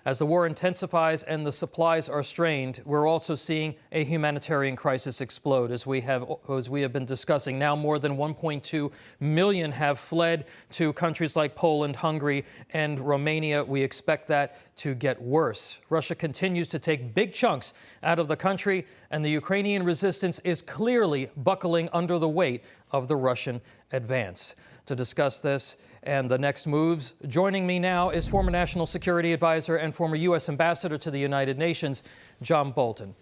As the war intensifies and the supplies are strained, we're also seeing a humanitarian crisis explode, as we have been discussing. Now more than 1.2 million have fled to countries like Poland, Hungary, and Romania. We expect that to get worse. Russia continues to take big chunks out of the country, and the Ukrainian resistance is clearly buckling under the weight of the Russian advance. To discuss this and the next moves, joining me now is former National Security Advisor and former U.S. Ambassador to the United Nations, John Bolton.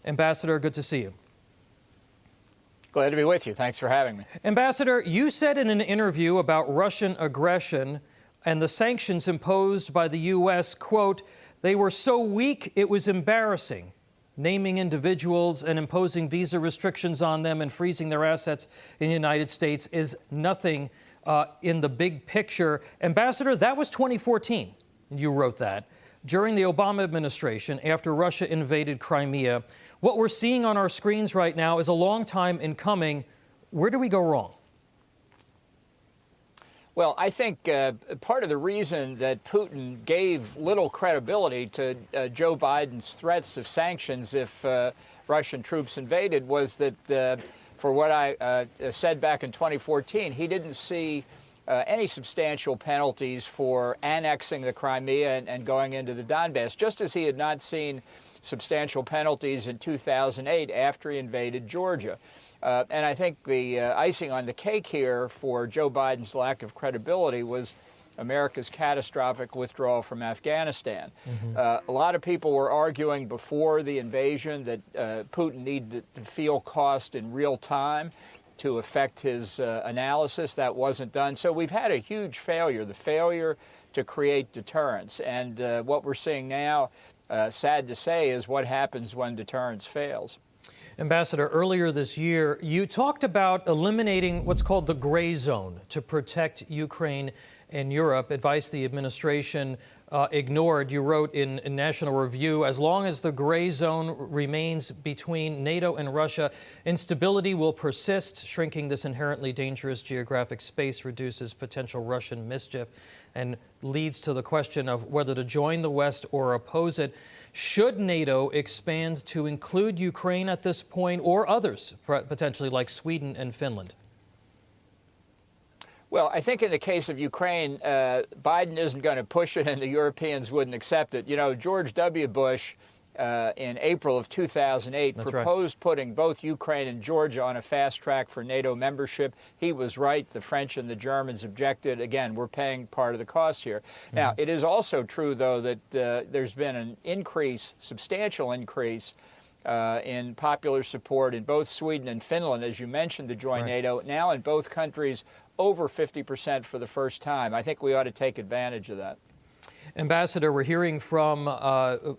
Ambassador, good to see you. Glad to be with you. Thanks for having me. Ambassador, you said in an interview about Russian aggression and the sanctions imposed by the U.S., quote, "They were so weak it was embarrassing. Naming individuals and imposing visa restrictions on them and freezing their assets in the United States is nothing in the big picture." Ambassador, that was 2014. You wrote that. During the Obama administration, after Russia invaded Crimea, what we're seeing on our screens right now is a long time in coming. Where do we go wrong? Well, I think part of the reason that Putin gave little credibility to Joe Biden's threats of sanctions if Russian troops invaded was that, for what I said back in 2014, he didn't see any substantial penalties for annexing the Crimea and going into the Donbass, just as he had not seen substantial penalties in 2008 after he invaded Georgia. And I think the icing on the cake here for Joe Biden's lack of credibility was America's catastrophic withdrawal from Afghanistan. A lot of people were arguing before the invasion that Putin needed to feel cost in real time to affect his analysis. That wasn't done. So we've had a huge failure, the failure to create deterrence. And what we're seeing now, sad to say, is what happens when deterrence fails. Ambassador, earlier this year, you talked about eliminating what's called the gray zone to protect Ukraine and Europe, advice the administration ignored. You wrote in National Review, as long as the gray zone remains between NATO and Russia, instability will persist. Shrinking this inherently dangerous geographic space reduces potential Russian mischief and leads to the question of whether to join the West or oppose it. Should NATO expand to include Ukraine at this point, or others, potentially like Sweden and Finland? Well, I think in the case of Ukraine, Biden isn't going to push it and the Europeans wouldn't accept it. You know, George W. Bush in April of 2008 proposed putting both Ukraine and Georgia on a fast track for NATO membership. He was right. The French and the Germans objected. Again, we're paying part of the cost here. Now, it is also true, though, that there's been an increase, substantial increase, in popular support in both Sweden and Finland, as you mentioned, to join NATO. Now in both countries, over 50% for the first time. I think we ought to take advantage of that. Ambassador, we're hearing from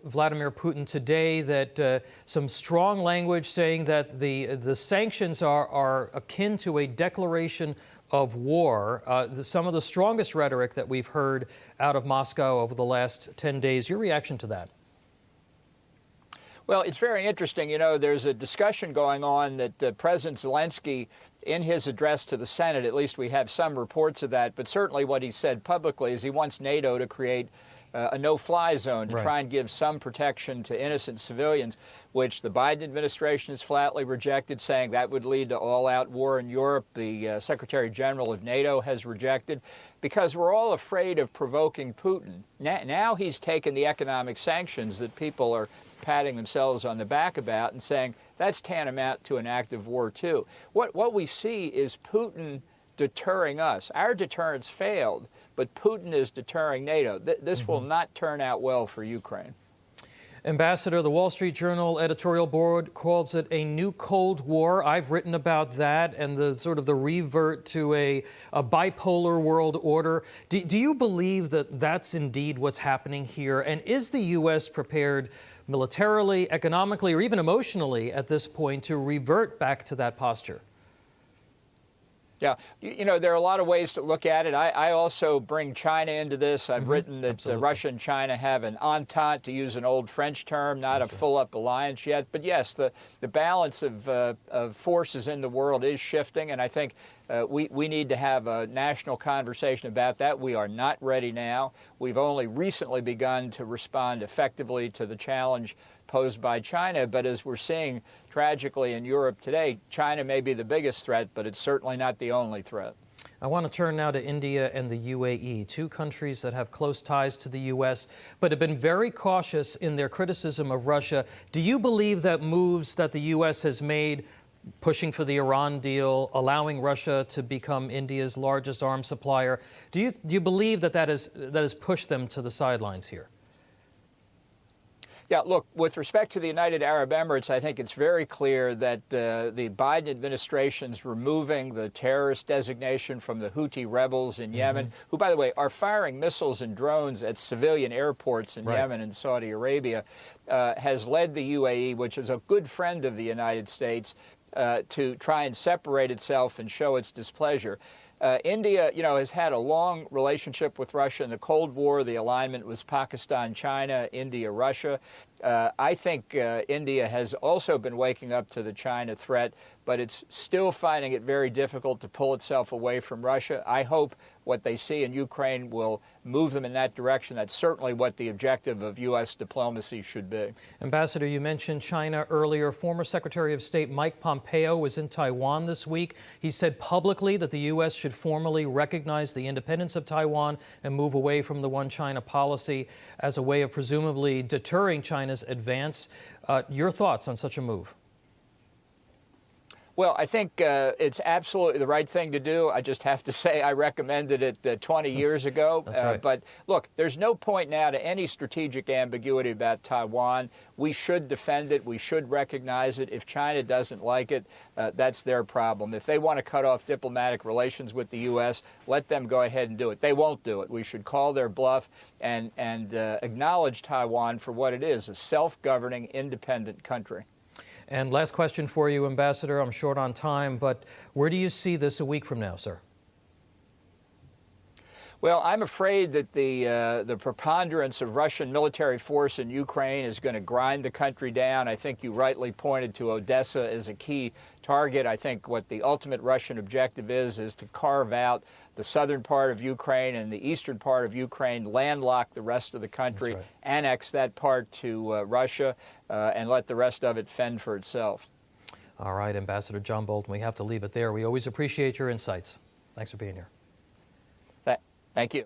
Vladimir Putin today that some strong language saying that the sanctions are akin to a declaration of war. Some of the strongest rhetoric that we've heard out of Moscow over the last 10 days. Your reaction to that? Well, it's very interesting. You know, there's a discussion going on that President Zelensky, in his address to the Senate, at least we have some reports of that, but certainly what he said publicly is he wants NATO to create a no-fly zone to try and give some protection to innocent civilians, which the Biden administration has flatly rejected, saying that would lead to all-out war in Europe. The Secretary General of NATO has rejected, because we're all afraid of provoking Putin. Now he's taken the economic sanctions that people are patting themselves on the back about and saying that's tantamount to an act of war too. What we see is Putin deterring us. Our deterrence failed, but Putin is deterring NATO. This will not turn out well for Ukraine. Ambassador, the Wall Street Journal editorial board calls it a new Cold War. I've written about that and the sort of the revert to a bipolar world order. Do you believe that that's indeed what's happening here? And is the U.S. prepared militarily, economically, or even emotionally at this point to revert back to that posture? Yeah, you know, there are a lot of ways to look at it. I also bring China into this. I've written that Russia and China have an entente, to use an old French term, not a full-up alliance yet. But yes, the balance of forces in the world is shifting, and I think We need to have a national conversation about that. We are not ready now. We've only recently begun to respond effectively to the challenge posed by China. But as we're seeing tragically in Europe today, China may be the biggest threat, but it's certainly not the only threat. I want to turn now to India and the UAE, two countries that have close ties to the U.S., but have been very cautious in their criticism of Russia. Do you believe that moves that the U.S. has made, pushing for the Iran deal, allowing Russia to become India's largest arms supplier, do you believe that has pushed them to the sidelines here? Yeah, look, with respect to the United Arab Emirates, I think it's very clear that the Biden administration's removing the terrorist designation from the Houthi rebels in Yemen, who, by the way, are firing missiles and drones at civilian airports in Yemen and Saudi Arabia, has led the UAE, which is a good friend of the United States, to try and separate itself and show its displeasure. India, has had a long relationship with Russia in the Cold War. The alignment was Pakistan, China, India, Russia. I think India has also been waking up to the China threat, but it's still finding it very difficult to pull itself away from Russia. I hope what they see in Ukraine will move them in that direction. That's certainly what the objective of U.S. diplomacy should be. Ambassador, you mentioned China earlier. Former Secretary of State Mike Pompeo was in Taiwan this week. He said publicly that the U.S. should formally recognize the independence of Taiwan and move away from the one China policy as a way of presumably deterring China's advance. Your thoughts on such a move? Well, I think it's absolutely the right thing to do. I just have to say I recommended it 20 years ago. That's right. But look, there's no point now to any strategic ambiguity about Taiwan. We should defend it. We should recognize it. If China doesn't like it, that's their problem. If they want to cut off diplomatic relations with the U.S., let them go ahead and do it. They won't do it. We should call their bluff and acknowledge Taiwan for what it is, a self-governing, independent country. And last question for you, Ambassador. I'm short on time, but where do you see this a week from now, sir? Well, I'm afraid that the preponderance of Russian military force in Ukraine is going to grind the country down. I think you rightly pointed to Odessa as a key target. I think what the ultimate Russian objective is to carve out the southern part of Ukraine and the eastern part of Ukraine, landlock the rest of the country, annex that part to Russia, and let the rest of it fend for itself. All right, Ambassador John Bolton, we have to leave it there. We always appreciate your insights. Thanks for being here. Thank you.